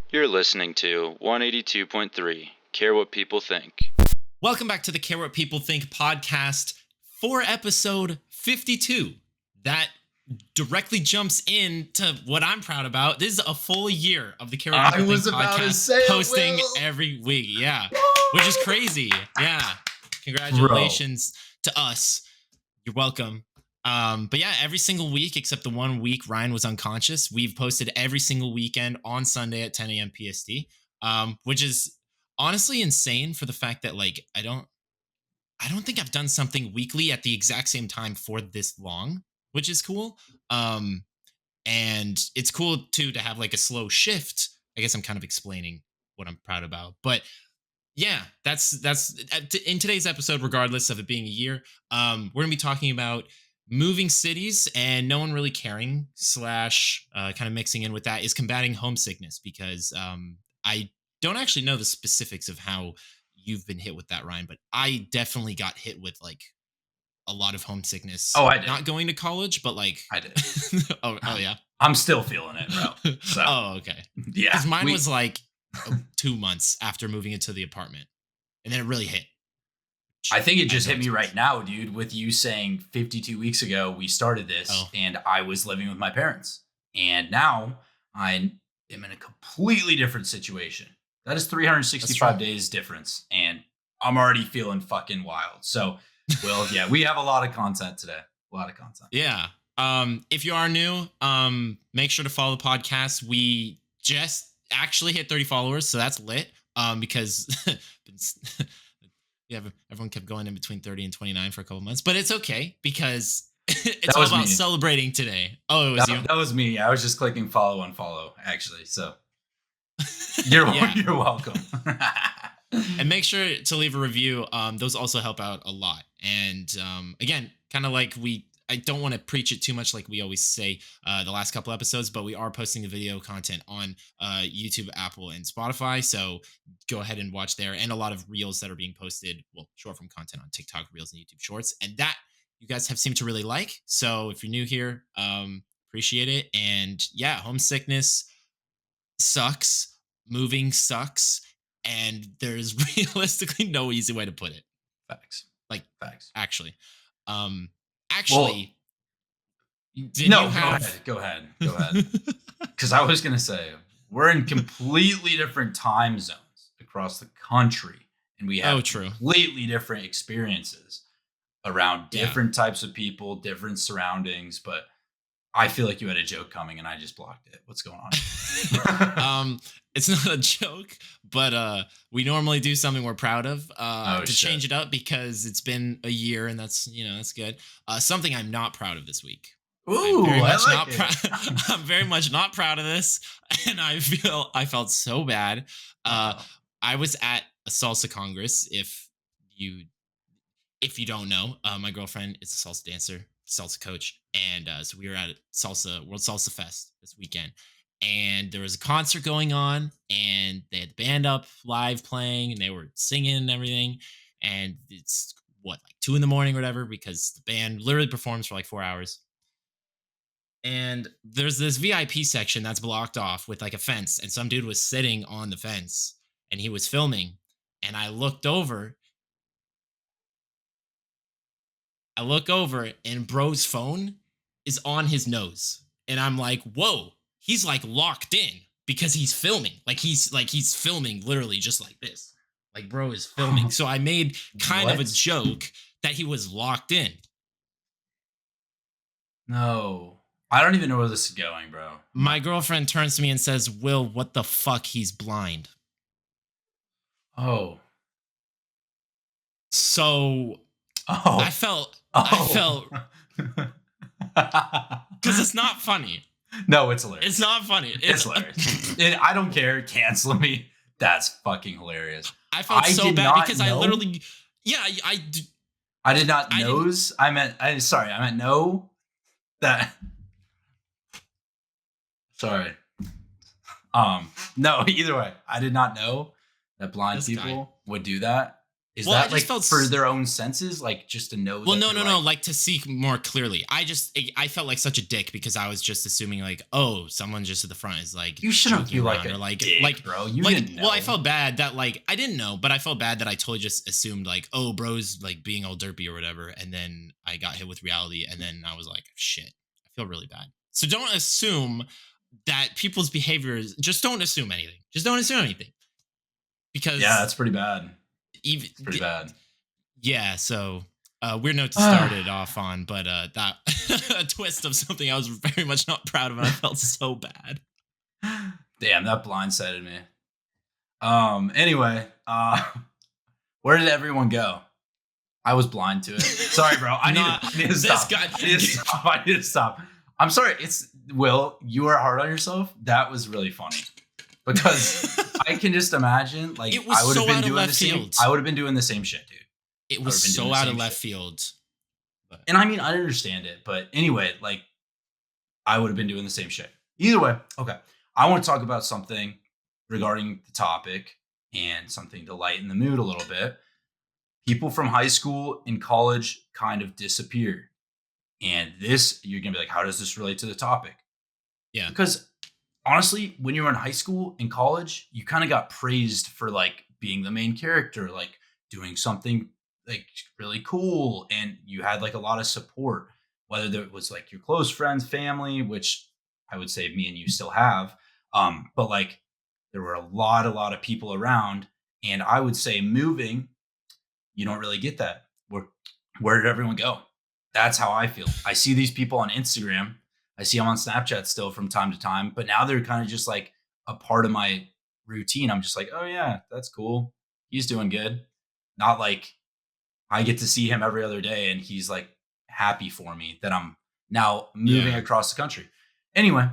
You're listening to 182.3, Care What People Think. Welcome back to the Care What People Think podcast for episode 52. That directly jumps into what I'm proud about. This is a full year of the Care What People Think podcast posting every week. Yeah, which is crazy. Yeah, congratulations to us. You're welcome. But yeah, every single week except the 1 week Ryan was unconscious, we've posted every single weekend on Sunday at 10 a.m. PST, which is honestly insane for the fact that like I don't think I've done something weekly at the exact same time for this long, which is cool. And it's cool too to have like a slow shift. I guess I'm kind of explaining what I'm proud about, but yeah, that's in today's episode, regardless of it being a year. We're gonna be talking about moving cities and no one really caring / kind of mixing in with that is combating homesickness, because I don't actually know the specifics of how you've been hit with that, Ryan, but I definitely got hit with like a lot of homesickness. Oh, I did. Not going to college, but like I did. oh yeah. I'm still feeling it, bro. So. Oh, okay. Yeah. Because mine was like 2 months after moving into the apartment, and then it really hit. I think it just hit me right now, dude, with you saying 52 weeks ago we started this and I was living with my parents. And now I am in a completely different situation. That is 365 days difference. And I'm already feeling fucking wild. So, well, yeah, we have a lot of content today. A lot of content. Yeah. If you are new, make sure to follow the podcast. We just actually hit 30 followers, so that's lit. Because yeah, everyone kept going in between 30 and 29 for a couple months, but it's okay because it's all about celebrating today. Oh, it was you? That was me. I was just clicking follow, unfollow, actually. So you're welcome. And make sure to leave a review. Those also help out a lot. And again, kind of like I don't want to preach it too much like we always say the last couple episodes, but we are posting the video content on YouTube, Apple, and Spotify. So go ahead and watch there. And a lot of reels that are being posted, well, short form content on TikTok, Reels, and YouTube Shorts. And that you guys have seemed to really like. So if you're new here, appreciate it. And yeah, homesickness sucks. Moving sucks. And there's realistically no easy way to put it. Facts. Actually. Go ahead. Because I was going to say, we're in completely different time zones across the country. And we have completely different experiences around different types of people, different surroundings. But I feel like you had a joke coming and I just blocked it. What's going on? It's not a joke, but we normally do something we're proud of change it up because it's been a year and that's good. Something I'm not proud of this week. Ooh, I'm very much not proud of this, and I felt so bad. I was at a salsa congress. If you don't know, my girlfriend is a salsa dancer, salsa coach, and so we were at World Salsa Fest this weekend. And there was a concert going on, and they had the band up live playing, and they were singing and everything. And it's like 2 a.m. or whatever, because the band literally performs for like 4 hours. And there's this VIP section that's blocked off with like a fence, and some dude was sitting on the fence, and he was filming. And I look over, and bro's phone is on his nose, and I'm like, whoa. He's like locked in because he's filming. Like he's filming literally just like this. Like bro is filming. So I made kind of a joke that he was locked in. No. I don't even know where this is going, bro. My girlfriend turns to me and says, "Will, what the fuck? He's blind." Oh. So I felt because it's not funny. No, it's hilarious. It's not funny. It's hilarious. I don't care. Cancel me. That's fucking hilarious. I felt so bad because I literally, I did not nose. I meant know that. Sorry. No, either way, I did not know that blind people would do that. Is Well, I that just like felt for their own senses, like just to know Well, that no, they're no, no. like, Like to see more clearly. I felt like such a dick because I was just assuming like, oh, someone just at the front is like you shouldn't joking be like around a or like, dick, bro. You like. didn't know. Well, I felt bad that like I didn't know, but I felt bad that I totally just assumed like, oh, bro's like being all derpy or whatever, and then I got hit with reality, and then I was like, shit, I feel really bad. So don't assume that people's behaviors. Just don't assume anything. Just don't assume anything Yeah, because that's pretty bad. even It's pretty bad. yeah, so weird note to start it off on, but that a twist of something I was very much not proud of, and I felt so bad. Damn, that blindsided me. Anyway, where did everyone go? I was blind to it. Sorry, bro. I need to stop. I need to stop. I'm sorry. It's Will, you are hard on yourself. That was really funny. Because I can just imagine, like, It was I would have so been out of doing left the same. field. I would have been doing the same shit, dude. It was so out of left field. But. And I mean, I understand it, but anyway, like, I would have been doing the same shit. Either way, okay. I want to talk about something regarding the topic and something to lighten the mood a little bit. People from high school and college kind of disappear. And this, you're going to be like, how does this relate to the topic? Yeah. Because honestly, when you were in high school and college, you kind of got praised for like being the main character, like doing something like really cool. And you had like a lot of support, whether it was like your close friends, family, which I would say me and you still have. But like there were a lot of people around. And I would say moving, you don't really get that. Where did everyone go? That's how I feel. I see these people on Instagram. I see them on Snapchat still from time to time, but now they're kind of just like a part of my routine. I'm just like, oh yeah, that's cool. He's doing good. Not like I get to see him every other day and he's like happy for me that I'm now moving across the country. Anyway,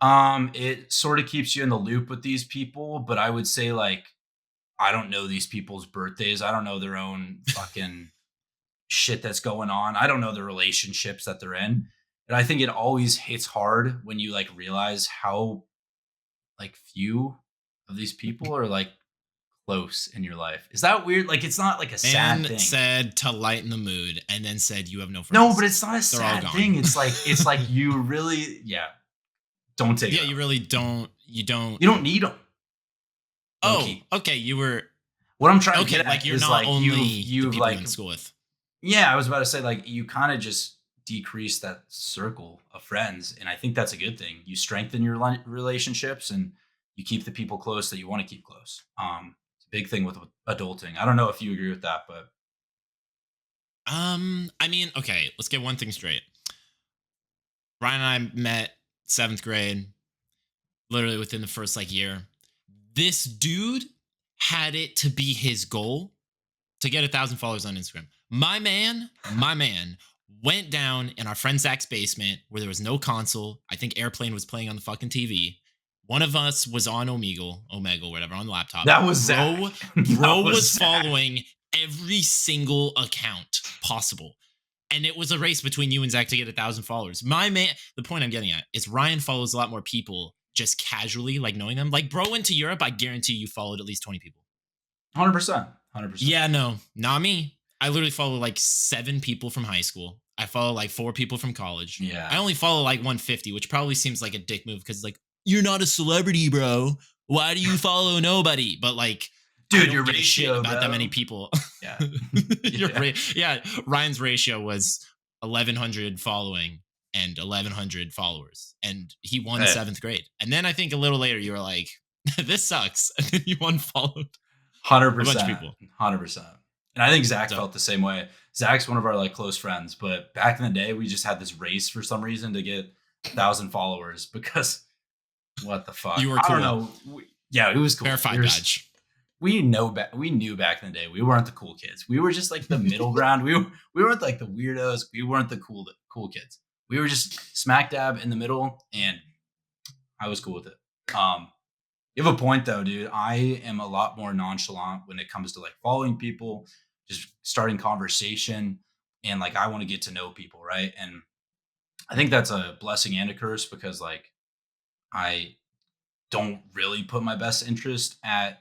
it sort of keeps you in the loop with these people, but I would say like I don't know these people's birthdays. I don't know their own fucking shit that's going on. I don't know the relationships that they're in. And I think it always hits hard when you like realize how like few of these people are like close in your life. Is that weird? Like it's not like a sad thing. Said to lighten the mood and then said you have no friends. No, but it's not a sad thing. It's like you really don't take it. Yeah, you really don't. You don't need them. Oh, okay. You were what I'm trying to get like at you're is not like only you've people like in school with. Yeah, I was about to say like you kind of just decrease that circle of friends, and I think that's a good thing. You strengthen your relationships and you keep the people close that you want to keep close. It's a big thing with adulting. I don't know if you agree with that, but I mean, okay, let's get one thing straight. Ryan and I met 7th grade, literally within the first like year. This dude had it to be his goal to get 1,000 followers on Instagram. My man went down in our friend Zach's basement where there was no console. I think Airplane was playing on the fucking TV. One of us was on Omegle, whatever, on the laptop. That was Zach. Bro was following every single account possible. And it was a race between you and Zach to get 1,000 followers. My man, the point I'm getting at is Ryan follows a lot more people just casually, like knowing them. Like, bro went to Europe, I guarantee you followed at least 20 people. 100%. Yeah, no, not me. I literally follow like 7 people from high school. I follow like 4 people from college. Yeah. I only follow like 150, which probably seems like a dick move because like, you're not a celebrity, bro. Why do you follow nobody? But like, dude, your ratio about that many people. Yeah. Ryan's ratio was 1,100 following and 1,100 followers, and he won 7th grade. And then I think a little later you were like, "This sucks," and then you unfollowed 100%, a bunch of people. 100%. And I think Zach felt the same way. Zach's one of our like close friends, but back in the day, we just had this race for some reason to get 1,000 followers because what the fuck? You were cool. I don't know. It was cool. Verified badge. We knew back in the day we weren't the cool kids. We were just like the middle ground. We weren't like the weirdos. We weren't the cool kids. We were just smack dab in the middle, and I was cool with it. You have a point though, dude. I am a lot more nonchalant when it comes to like following people, just starting conversation, and like I want to get to know people, right? And I think that's a blessing and a curse because like I don't really put my best interest at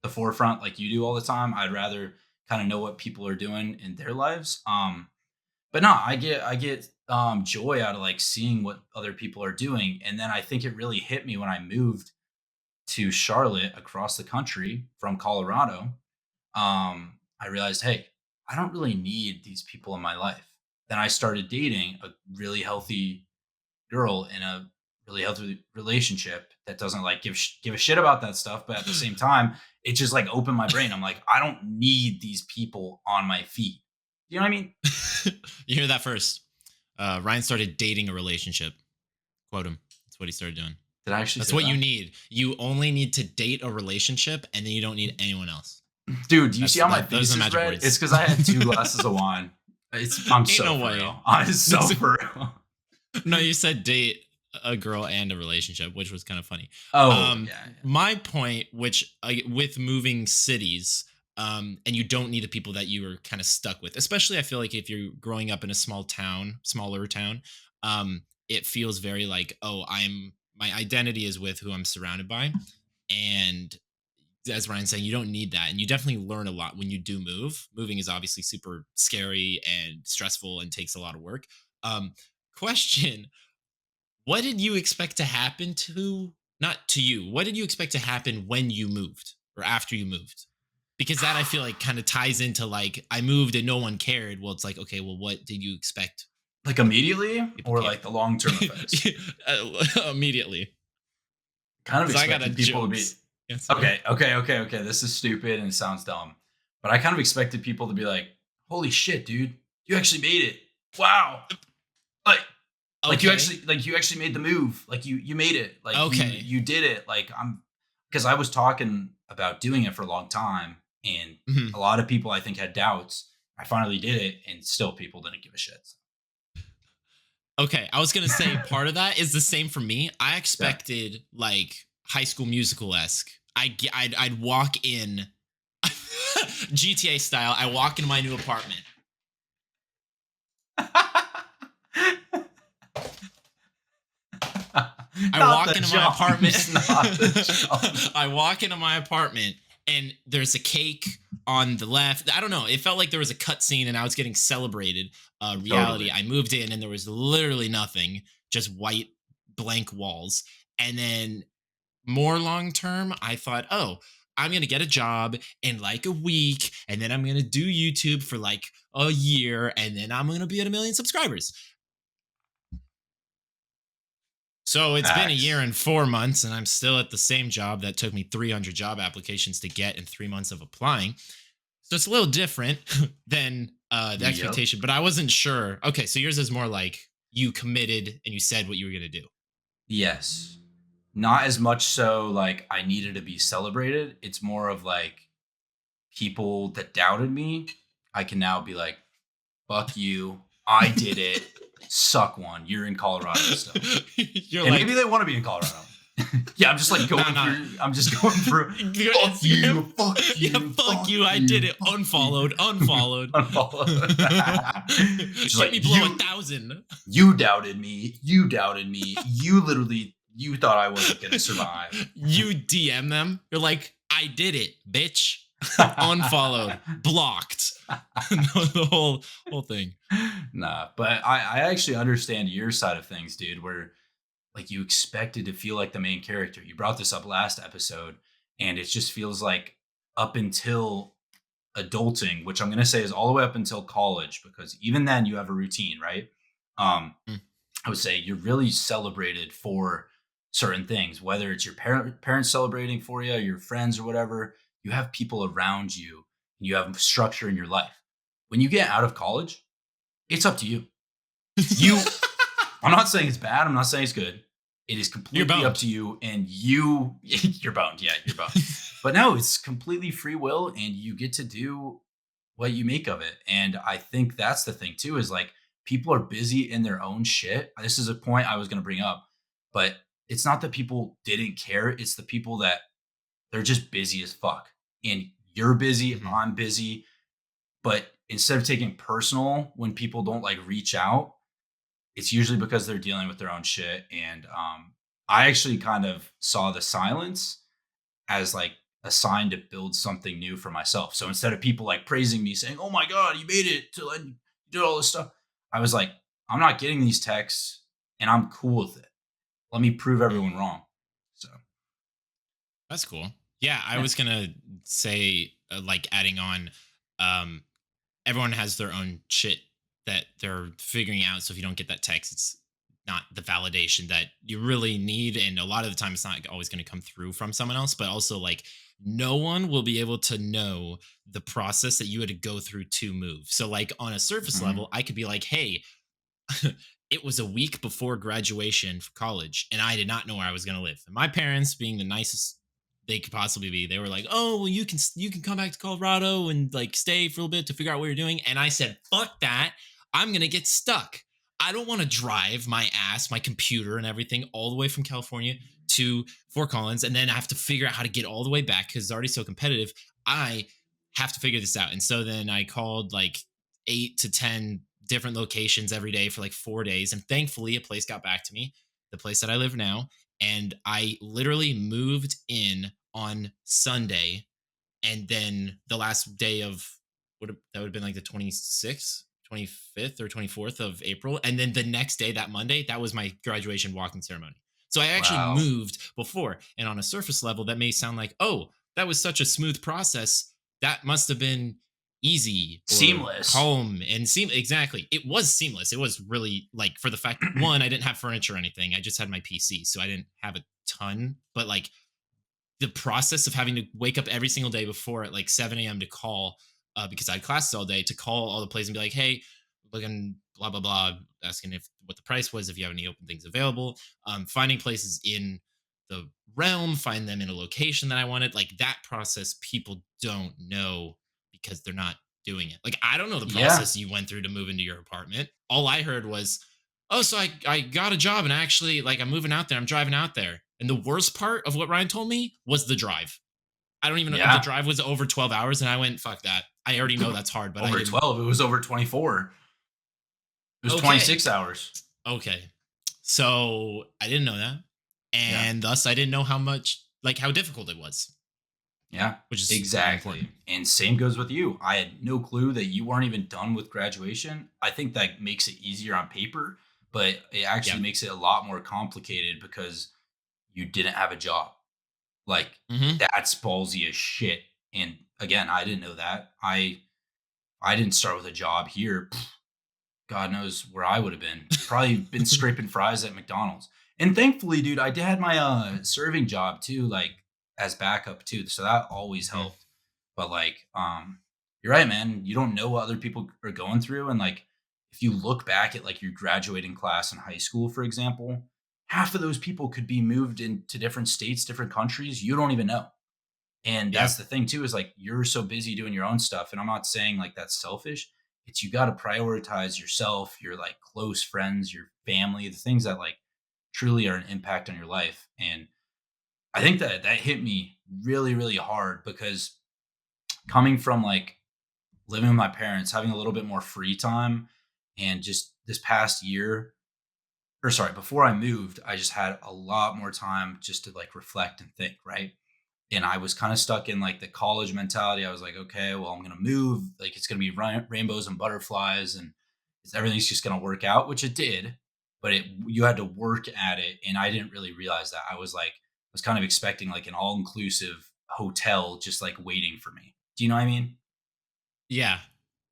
the forefront like you do all the time. I'd rather kind of know what people are doing in their lives. But no, I get joy out of like seeing what other people are doing. And then I think it really hit me when I moved to Charlotte across the country from Colorado. I realized, hey, I don't really need these people in my life. Then I started dating a really healthy girl in a really healthy relationship that doesn't like give a shit about that stuff, but at the same time, it just like opened my brain. I'm like, I don't need these people on my feet. You know what I mean? You hear that first. Ryan started dating a relationship. Quote him. That's what he started doing. Did I actually? That's what you need. You only need to date a relationship, and then you don't need anyone else. Dude, do you see how my face is red? Words. It's because I had 2 glasses of wine. I'm so no for real. I'm so for real. No, you said date a girl and a relationship, which was kind of funny. Yeah. My point, which with moving cities, and you don't need the people that you were kind of stuck with, especially I feel like if you're growing up in a smaller town, it feels very like, oh, my identity is with who I'm surrounded by. And as Ryan's saying, you don't need that. And you definitely learn a lot when you do move. Moving is obviously super scary and stressful and takes a lot of work. Question, what did you expect to happen to, not to you, what did you expect to happen when you moved or after you moved? Because that I feel like kind of ties into like, I moved and no one cared. Well, it's like, okay, well, what did you expect? Like immediately or like the long-term effects? Immediately. Kind of expected people to be... Okay. This is stupid and it sounds dumb. But I kind of expected people to be like, holy shit, dude, you actually made it. Wow. Like you actually made the move. Like you made it. Like you did it. Like because I was talking about doing it for a long time and a lot of people I think had doubts. I finally did it and still people didn't give a shit. Okay, I was gonna say part of that is the same for me. I expected like High School Musical-esque. I'd walk in GTA style. I walk into my new apartment. I walk into my apartment. I walk into my apartment and there's a cake on the left. I don't know. It felt like there was a cutscene and I was getting celebrated. Reality. Totally. I moved in and there was literally nothing, just white blank walls. And then more long term, I thought, oh, I'm going to get a job in like a week and then I'm going to do YouTube for like a year and then I'm going to be at 1 million subscribers. So it's been a year and 4 months and I'm still at the same job that took me 300 job applications to get in 3 months of applying. So it's a little different than the expectation, but I wasn't sure. Okay, so yours is more like you committed and you said what you were going to do. Yes. Not as much so like I needed to be celebrated. It's more of like people that doubted me. I can now be like, fuck you. I did it. Suck one. You're in Colorado still. And maybe they want to be in Colorado. Yeah, I'm just like going through. I'm just going through. Fuck you. Fuck you. Yeah, fuck you. I did it. Unfollowed. Unfollowed. Just like, me below 1,000. You doubted me. You literally. You thought I wasn't going to survive. You DM them. You're like, I did it, bitch. Unfollowed. Blocked. The whole thing. Nah, but I actually understand your side of things, dude, where like you expected to feel like the main character. You brought this up last episode, and it just feels like up until adulting, which I'm going to say is all the way up until college, because even then you have a routine, right? I would say you're really celebrated for certain things, whether it's your parents celebrating for you, your friends or whatever. You have people around you and you have structure in your life. When you get out of college, it's up to you. I'm not saying it's bad. I'm not saying it's good. It is completely up to you and you're boned. Yeah, you're boned. But no, it's completely free will and you get to do what you make of it. And I think that's the thing too, is like people are busy in their own shit. This is a point I was going to bring up, but it's not that people didn't care. It's the people that they're just busy as fuck. And you're busy, I'm busy. But instead of taking personal when people don't like reach out, it's usually because they're dealing with their own shit. And I actually kind of saw the silence as like assigned to build something new for myself. So instead of people like praising me saying, "Oh my god, you made it to like you did all this stuff," I was like, "I'm not getting these texts and I'm cool with it. Let me prove everyone Mm, wrong." So, that's cool. Yeah, I yeah. was gonna say, like, adding on, um, everyone has their own shit that they're figuring out. So if you don't get that text, it's not the validation that you really need. And a lot of the time, it's not always going to come through from someone else, but also, like, no one will be able to know the process that you had to go through to move. So, like, on a surface Mhm. level, I could be like, hey, it was a week before graduation for college, and I did not know where I was going to live. And my parents, being the nicest they could possibly be, they were like, "Oh, well, you can come back to Colorado and like stay for a little bit to figure out what you're doing." And I said, "Fuck that! I'm gonna get stuck. I don't want to drive my ass, my computer, and everything all the way from California to Fort Collins, and then I have to figure out how to get all the way back because it's already so competitive. I have to figure this out." And so then I called like 8 to 10 different locations every day for like 4 days. And thankfully, a place got back to me, the place that I live now. And I literally moved in on Sunday. And then the last day of that would have been like the 26th, 25th, or 24th of April. And then the next day, that Monday, that was my graduation walking ceremony. So I actually Wow. moved before. And on a surface level, that may sound like, oh, that was such a smooth process. That must have been easy or Seamless. calm and seem exactly. It was seamless. It was really, like, for the fact, one, I didn't have furniture or anything. I just had my PC. So I didn't have a ton, but like the process of having to wake up every single day before at like 7 a.m. to call, because I had classes all day, to call all the places and be like, hey, looking blah blah blah, asking if what the price was, if you have any open things available, finding places in the realm, find them in a location that I wanted. Like, that process, people don't know because they're not doing it. Like, I don't know the Yeah. process you went through to move into your apartment. All I heard was, oh, so I got a job and actually, like, I'm moving out there. I'm driving out there. And the worst part of what Ryan told me was the drive. I don't even know. The Yeah. drive was over 12 hours. And I went, fuck that. I already know that's hard, but I Over didn't. 12. It was over 24. It was Okay. 26 hours. Okay. So I didn't know that. Yeah. And thus I didn't know how much, like, how difficult it was, Yeah, which is very important. exactly. And same goes with you. I had no clue that you weren't even done with graduation. I think that makes it easier on paper, but it Yeah. actually makes it a lot more complicated because you didn't have a job. Like, Hmm. that's ballsy as shit. And again, I didn't know that. I didn't start with a job here. God knows where I would have been. Probably been scraping fries at McDonald's. And thankfully, dude, I did had my serving job too, like as backup too. So that always Mm. helped. But like, you're right, man. You don't know what other people are going through. And like if you look back at like your graduating class in high school, for example, half of those people could be moved into different states, different countries. You don't even know. And Yeah. that's the thing too, is like you're so busy doing your own stuff. And I'm not saying like that's selfish. It's you got to prioritize yourself, your like close friends, your family, the things that like truly are an impact on your life. And I think that that hit me really, really hard because coming from like living with my parents, having a little bit more free time, and just this past year, or sorry, before I moved, I just had a lot more time just to like reflect and think, right? And I was kind of stuck in like the college mentality. I was like, okay, well, I'm gonna move. Like it's gonna be rainbows and butterflies, and everything's just gonna work out, which it did. But it you had to work at it, and I didn't really realize that. I was like, was kind of expecting like an all inclusive hotel, just like waiting for me. Do you know what I mean? Yeah.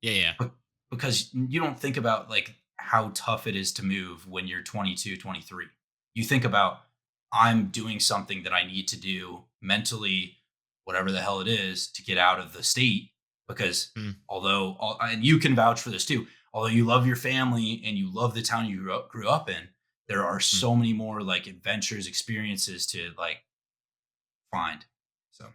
Yeah. Yeah. Be- Because you don't think about like how tough it is to move when you're 22, 23. You think about I'm doing something that I need to do mentally, whatever the hell it is, to get out of the state. Because Mm. and you can vouch for this too, although you love your family and you love the town you grew up in, there are Mm. so many more like adventures, experiences to like find. So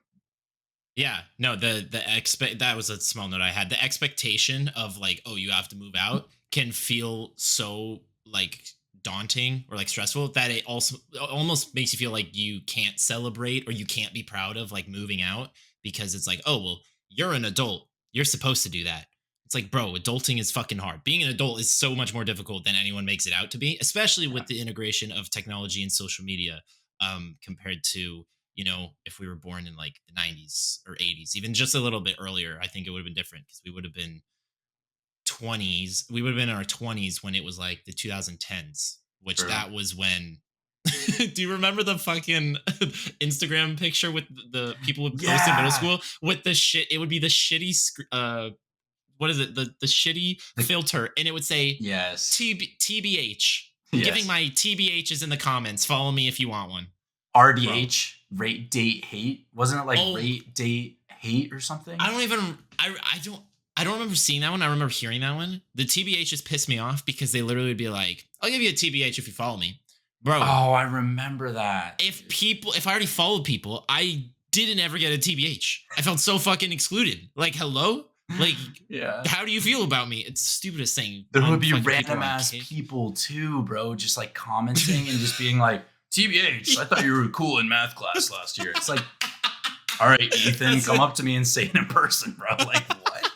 Yeah, no, the expect that was a small note I had. The expectation of, like, oh, you have to move out can feel so, like, daunting or like stressful that it also almost makes you feel like you can't celebrate or you can't be proud of like moving out, because it's like, oh, well, you're an adult. You're supposed to do that. It's like, bro, adulting is fucking hard. Being an adult is so much more difficult than anyone makes it out to be, especially yeah, with the integration of technology and social media, compared to if we were born in like the 90s or 80s, even just a little bit earlier, I think it would have been different because we would have been 20s. We would have been in our 20s when it was like the 2010s, which True. that was when. Do you remember the fucking Instagram picture with the people would post in middle school with the shit? It would be the shitty, what is it? The shitty filter, and it would say yes TBH. Yes. Giving my TBHs in the comments. Follow me if you want one. RDH, rate, date, hate. Wasn't it like rate, date, hate or something? I don't remember seeing that one. I remember hearing that one. The TBH just pissed me off because they literally would be like, I'll give you a TBH if you follow me. Bro. Oh, I remember that. If I already followed people, I didn't ever get a TBH. I felt so fucking excluded. Like, hello? Like, how do you feel about me? It's the stupidest thing. There would be random ass people too, bro, just like commenting and just being like, TBH, I thought you were cool in math class last year. It's like, all right, Ethan, come up to me and say it in person, bro. Like, what?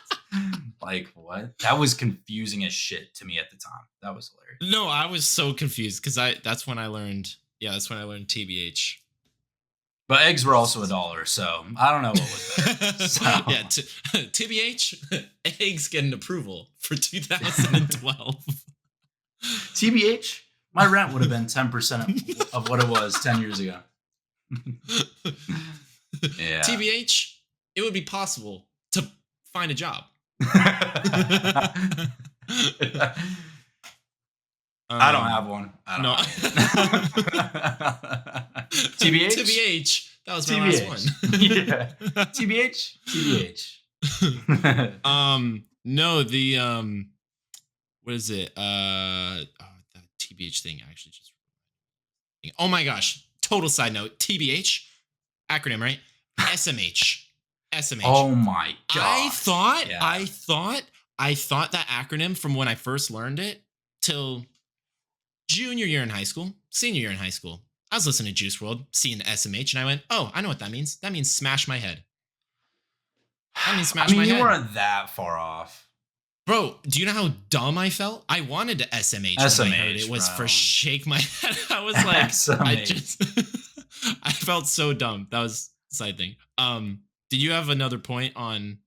Like, what? That was confusing as shit to me at the time. That was hilarious. No, I was so confused because that's when I learned TBH. But eggs were also $1, so I don't know what was better. So. Yeah, TBH, eggs get an approval for 2012. TBH, my rent would have been 10% of what it was 10 years ago. Yeah. TBH, it would be possible to find a job. I don't have one. TBH? TBH. That was my last one. Yeah. TBH? TBH. No, the what is it? That TBH thing actually just. Oh my gosh! Total side note. TBH acronym, right? SMH. SMH. Oh my god! I thought that acronym from when I first learned it till junior year in high school, senior year in high school. I was listening to Juice WRLD, seeing the SMH, and I went, "Oh, I know what that means. That means smash my head." That means smash my head. You weren't that far off. Bro, do you know how dumb I felt? I wanted to SMH when I heard it was for shake my head. I was like, I felt so dumb. That was a side thing. Did you have another point on?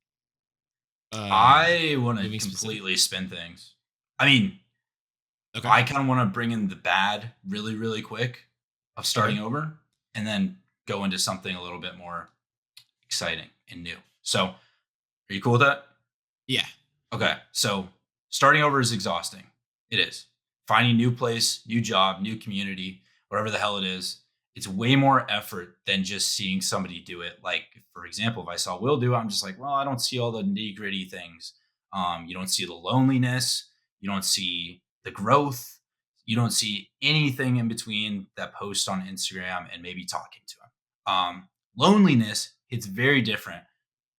I want to completely spin things. I mean, okay. I kind of want to bring in the bad really, really quick of starting over and then go into something a little bit more exciting and new. So, are you cool with that? Yeah. Okay. So, starting over is exhausting. It is. Finding new place, new job, new community, whatever the hell it is. It's way more effort than just seeing somebody do it. Like, for example, if I saw Will do it, I'm just like, well, I don't see all the nitty gritty things. You don't see the loneliness. You don't see the growth. You don't see anything in between that post on Instagram and maybe talking to him. Loneliness, it's very different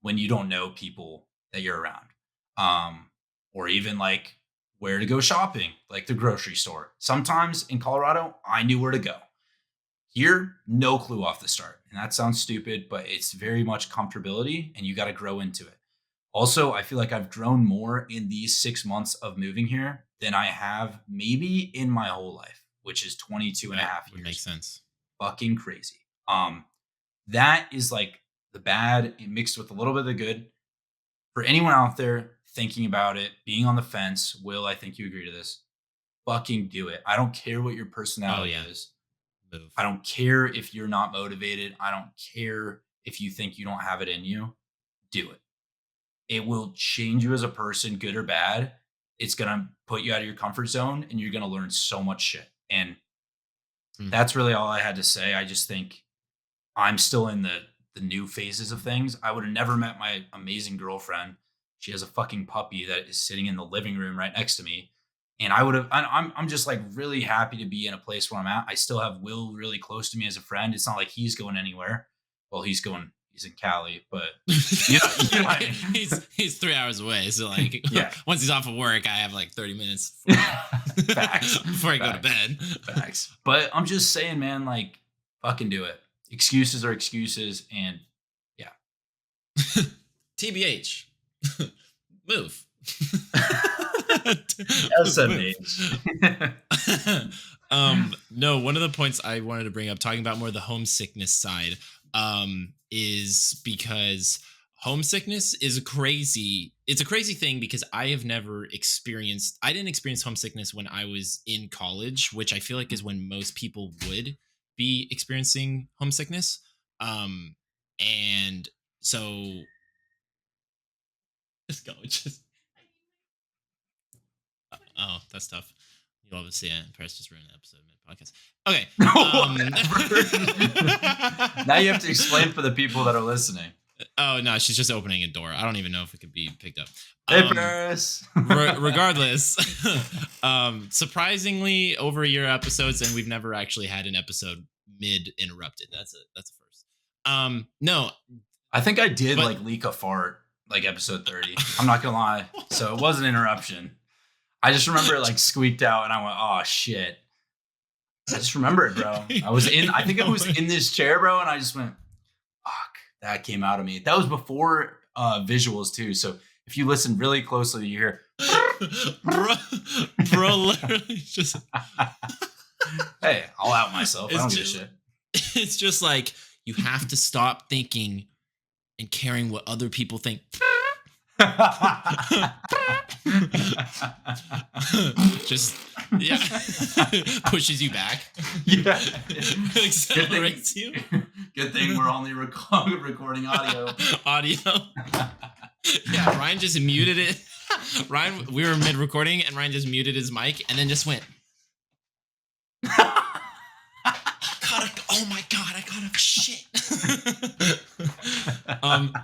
when you don't know people that you're around. Or even like where to go shopping, like the grocery store. Sometimes in Colorado, I knew where to go. Here, no clue off the start. And that sounds stupid, but it's very much comfortability and you got to grow into it. Also, I feel like I've grown more in these 6 months of moving here than I have maybe in my whole life, which is 22 and a half years. Makes sense. Fucking crazy. That is like the bad mixed with a little bit of the good. For anyone out there thinking about it, being on the fence, Will, I think you agree to this. Fucking do it. I don't care what your personality is. Move. I don't care if you're not motivated. I don't care if you think you don't have it in you. Do it. It will change you as a person, good or bad. It's going to put you out of your comfort zone and you're going to learn so much shit. And that's really all I had to say. I just think I'm still in the new phases of things. I would have never met my amazing girlfriend. She has a fucking puppy that is sitting in the living room right next to me. And I'm just like really happy to be in a place where I'm at. I still have Will really close to me as a friend. It's not like he's going anywhere. Well, he's in Cali, but you know what I mean? he's 3 hours away. So like, once he's off of work, I have like 30 minutes before I go to bed. Facts. But I'm just saying, man, like fucking do it. Excuses are excuses. And yeah. TBH. Move. SMH. No, one of the points I wanted to bring up, talking about more the homesickness side, is because homesickness is it's a crazy thing because I didn't experience homesickness when I was in college, which I feel like is when most people would be experiencing homesickness. And so just go, just oh, that's tough. You obviously, Paris just ruined the episode of mid podcast. Okay. Now you have to explain for the people that are listening. Oh no, she's just opening a door. I don't even know if it could be picked up. Hey, Paris. Regardless, surprisingly, over a year episodes, and we've never actually had an episode mid interrupted. That's a first. No, I think I did like leak a fart like episode 30. I'm not gonna lie, so it was an interruption. I just remember it like squeaked out, and I went, "Oh shit!" I just remember it, bro. I think I was in this chair, bro, and I just went, "Fuck!" That came out of me. That was before visuals too. So if you listen really closely, you hear, bro, literally just. Hey, I'll out myself. I don't give a shit. It's just like you have to stop thinking and caring what other people think. Just pushes you back. Yeah, accelerates you. Good thing we're only recording audio. Yeah, Ryan just muted it. Ryan, we were mid recording and Ryan just muted his mic and then just went. Oh my god, I got a shit.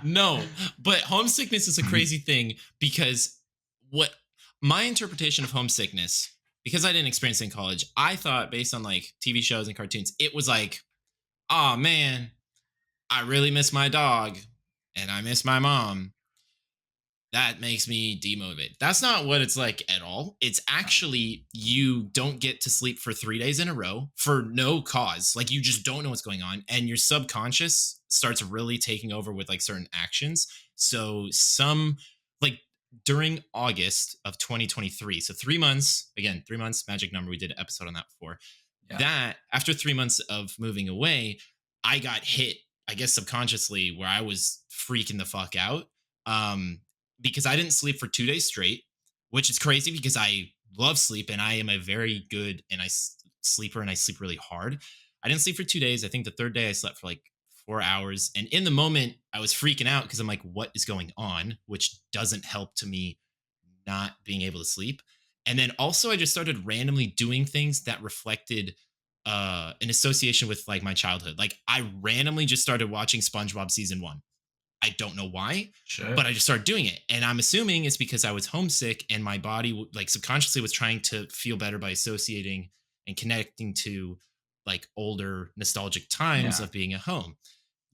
No, but homesickness is a crazy thing because what my interpretation of homesickness, because I didn't experience it in college, I thought based on like TV shows and cartoons, it was like, oh man, I really miss my dog and I miss my mom. That makes me demotivated. That's not what it's like at all. It's actually you don't get to sleep for 3 days in a row for no cause. Like you just don't know what's going on. And your subconscious starts really taking over with like certain actions. So like during August of 2023, so 3 months, again, 3 months, magic number. We did an episode on that before. Yeah. That after 3 months of moving away, I got hit, I guess subconsciously, where I was freaking the fuck out. Because I didn't sleep for 2 days straight, which is crazy because I love sleep and I am a very good sleeper and I sleep really hard. I didn't sleep for 2 days. I think the third day I slept for like 4 hours. And in the moment I was freaking out because I'm like, what is going on? Which doesn't help to me not being able to sleep. And then also I just started randomly doing things that reflected an association with like my childhood. Like I randomly just started watching SpongeBob season 1. I don't know why, but I just started doing it. And I'm assuming it's because I was homesick and my body like subconsciously was trying to feel better by associating and connecting to like older nostalgic times of being at home.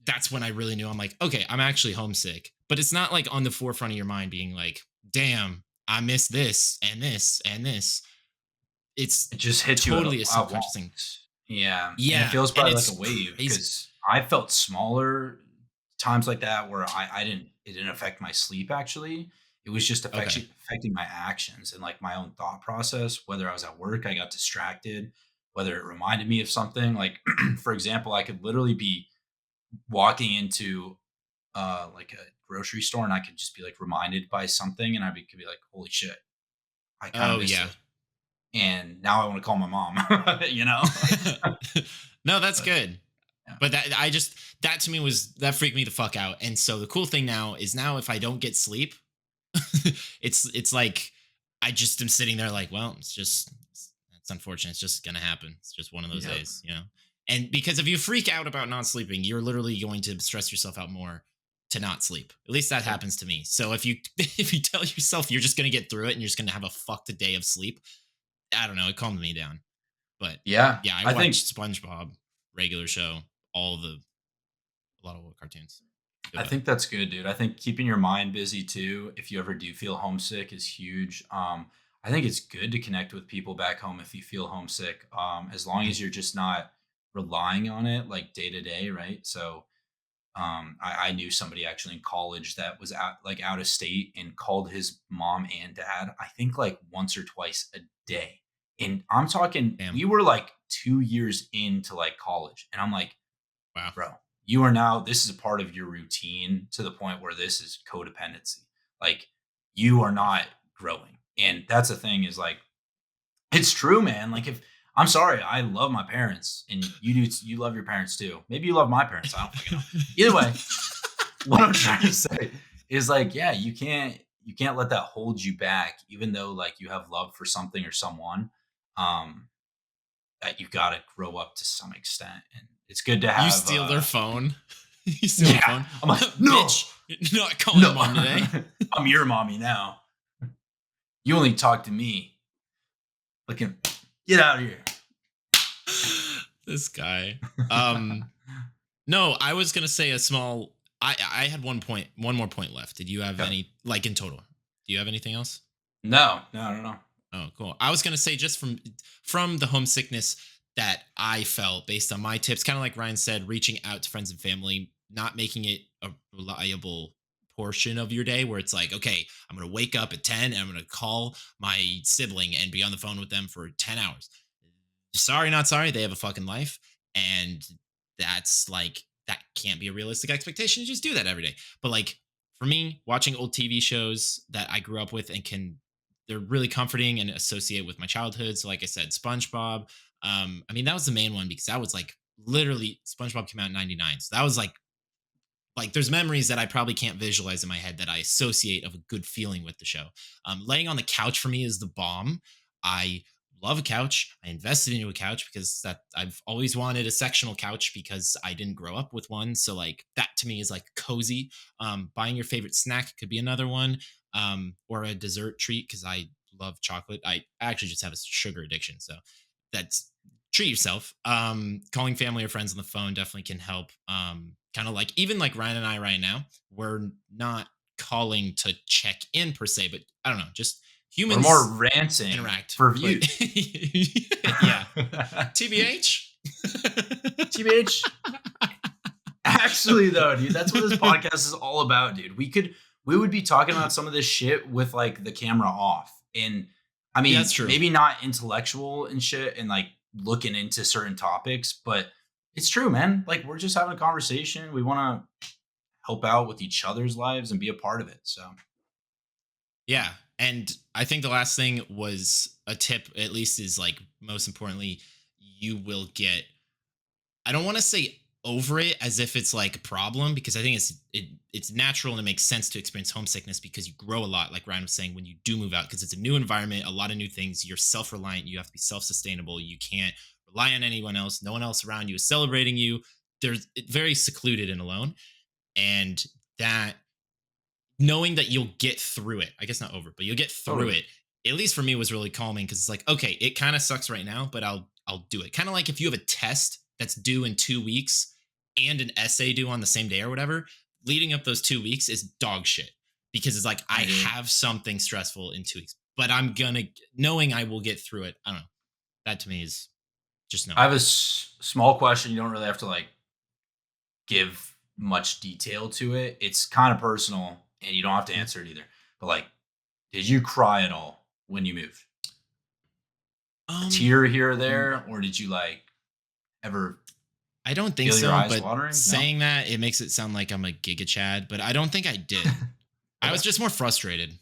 That's when I really knew I'm like, okay, I'm actually homesick, but it's not like on the forefront of your mind being like, damn, I miss this and this and this. It just hits totally you a subconscious thing. Yeah. Yeah. And it feels probably like a wave because I felt smaller times like that where it didn't affect my sleep. Actually, it was just affecting my actions and like my own thought process. Whether I was at work, I got distracted, whether it reminded me of something like, for example, I could literally be walking into like a grocery store and I could just be like reminded by something and could be like, holy shit, I kind of missed it. And now I want to call my mom, you know? No, that's good. But that to me that freaked me the fuck out. And so the cool thing now is if I don't get sleep, it's like I just am sitting there like, well, it's unfortunate. It's just gonna happen. It's just one of those days, you know. And because if you freak out about not sleeping, you're literally going to stress yourself out more to not sleep. At least that happens to me. So if you tell yourself you're just gonna get through it and you're just gonna have a fucked day of sleep, I don't know, it calmed me down. But I think SpongeBob, regular show, a lot of old cartoons. I think that's good, dude. I think keeping your mind busy too, if you ever do feel homesick, is huge. I think it's good to connect with people back home if you feel homesick, as long as you're just not relying on it like day to day, right? So I knew somebody actually in college that was out of state and called his mom and dad, I think like once or twice a day. And I'm talking, we were like 2 years into like college. And I'm like, wow, bro, you are now, this is a part of your routine to the point where this is codependency. Like you are not growing. And that's the thing is like, it's true, man. Like if I'm sorry, I love my parents and you love your parents too. Maybe you love my parents. I don't fucking know. Either way, what I'm trying to say is like, yeah, you can't let that hold you back, even though like you have love for something or someone. Um, that you've got to grow up to some extent. And it's good to have You steal their phone. You steal their phone. I'm like, no, bitch, you're not calling mom today. I'm your mommy now. You only talk to me. Looking, get out of here. This guy. No, I was gonna say a small. I had one more point left. Did you have any, like, in total? Do you have anything else? No. Oh, cool. I was gonna say just from the homesickness that I felt based on my tips, kind of like Ryan said, reaching out to friends and family, not making it a reliable portion of your day where it's like, okay, I'm gonna wake up at 10 and I'm gonna call my sibling and be on the phone with them for 10 hours. Sorry, not sorry. They have a fucking life, and that's like that can't be a realistic expectation to just do that every day. But like for me, watching old TV shows that I grew up with and they're really comforting and associate with my childhood. So like I said, SpongeBob. I mean that was the main one because that was like literally SpongeBob came out in '99, so that was like there's memories that I probably can't visualize in my head that I associate of a good feeling with the show. Laying on the couch for me is the bomb. I love a couch. I invested into a couch because that I've always wanted a sectional couch because I didn't grow up with one. So like that to me is like cozy. Buying your favorite snack could be another one, or a dessert treat because I love chocolate. I actually just have a sugar addiction, so that's treat yourself. Calling family or friends on the phone definitely can help. Kind of like even like Ryan and I right now, we're not calling to check in per se, but I don't know, just humans. We're more ranting interact for views. Yeah. TBH. TBH. Actually, though, dude, that's what this podcast is all about, dude. We would be talking about some of this shit with like the camera off, and I mean, that's true. Maybe not intellectual and shit, and like looking into certain topics, but it's true, man. Like we're just having a conversation. We want to help out with each other's lives and be a part of it. So, yeah. And I think the last thing was a tip, at least, is like most importantly, you will get. I don't want to say over it as if it's like a problem because I think it's natural and it makes sense to experience homesickness because you grow a lot, like Ryan was saying, when you do move out because it's a new environment, a lot of new things. You're self-reliant. You have to be self-sustainable. You can't rely on anyone else. No one else around you is celebrating you. There's very secluded and alone, and that knowing that you'll get through it. I guess not over, but you'll get through it. At least for me, was really calming because it's like, okay, it kind of sucks right now, but I'll do it. Kind of like if you have a test that's due in 2 weeks and an essay due on the same day or whatever, leading up those 2 weeks is dog shit because it's like I have something stressful in 2 weeks, but I'm gonna knowing I will get through it. I don't know. That to me is just no. I have a small question. You don't really have to like give much detail to it. It's kind of personal, and you don't have to answer it either. But like, did you cry at all when you moved? A tear here or there, or did you like ever? I don't think feel so. Your eyes but watering? saying that, it makes it sound like I'm a Giga Chad, but I don't think I did. I was just more frustrated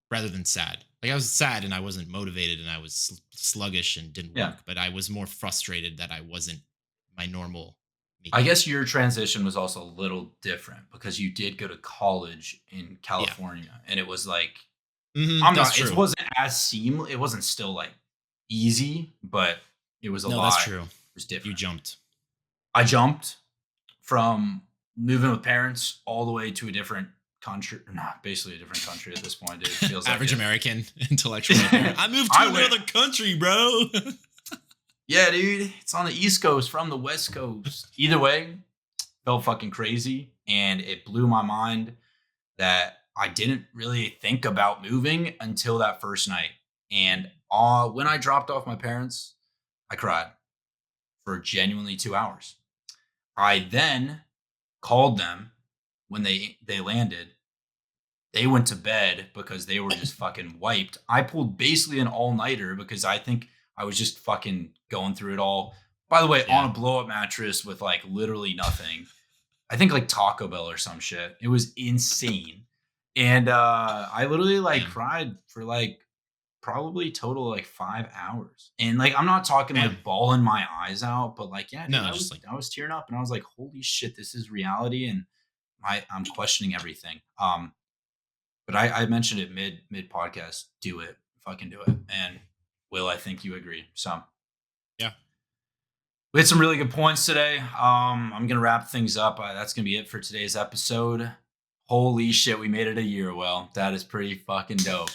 rather than sad. Like I was sad and I wasn't motivated and I was sluggish and didn't work, but I was more frustrated that I wasn't my normal me. I guess your transition was also a little different because you did go to college in California, and it was like it wasn't as seamless. It wasn't still like easy, but it was a lot. That's true. It was different. You jumped. I jumped from moving with parents all the way to a different country. Basically a different country at this point. It feels like average American intellectual. I moved to another country, bro. Yeah, dude. It's on the East Coast from the West Coast. Either way, felt fucking crazy. And it blew my mind that I didn't really think about moving until that first night. And when I dropped off my parents, I cried for genuinely 2 hours. I then called them when they landed. They went to bed because they were just fucking wiped. I pulled basically an all-nighter because I think I was just fucking going through it all. By the way, on a blow-up mattress with like literally nothing. I think like Taco Bell or some shit. It was insane. And I literally like cried for like probably total like 5 hours. And like I'm not talking like bawling my eyes out, but like yeah, dude, No, I was tearing up and I was like, holy shit, this is reality, and I'm questioning everything. But I mentioned it mid podcast. Do it, fucking do it. And Will, I think you agree. So yeah, we had some really good points today. I'm gonna wrap things up. That's gonna be it for today's episode. Holy shit, we made it a year. Well, that is pretty fucking dope.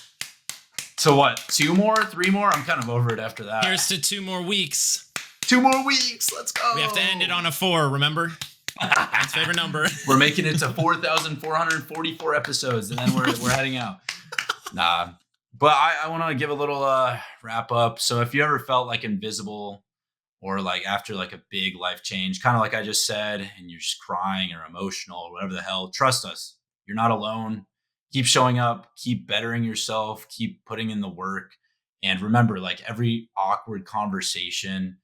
So what? 2 more, 3 more? I'm kind of over it after that. Here's to 2 more weeks. 2 more weeks. Let's go. We have to end it on a 4. Remember? That's favorite number. We're making it to 4,444 episodes, and then we're heading out. Nah, but I want to give a little wrap up. So if you ever felt like invisible, or like after like a big life change, kind of like I just said, and you're just crying or emotional or whatever the hell, trust us. You're not alone. Keep showing up, keep bettering yourself, keep putting in the work. And remember, like every awkward conversation,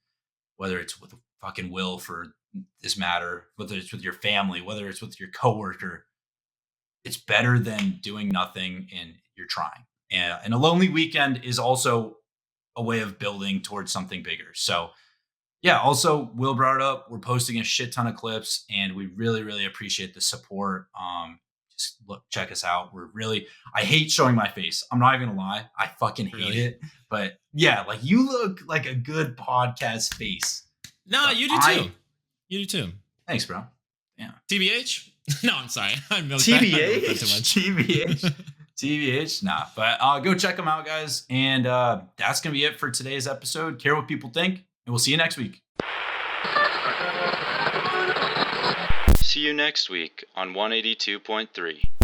whether it's with fucking Will for this matter, whether it's with your family, whether it's with your coworker, it's better than doing nothing and you're trying. And a lonely weekend is also a way of building towards something bigger. So yeah, also Will brought it up. We're posting a shit ton of clips and we really, really appreciate the support. Just look, check us out. I hate showing my face. I'm not even gonna lie. I fucking hate it. But yeah, like you look like a good podcast face. No, but you do too. You do too. Thanks, bro. Yeah. TBH? No, I'm sorry. I'm really TBH? TBH? TBH? Nah, but go check them out, guys. And that's going to be it for today's episode. Care what people think, and we'll see you next week. See you next week on 182.3.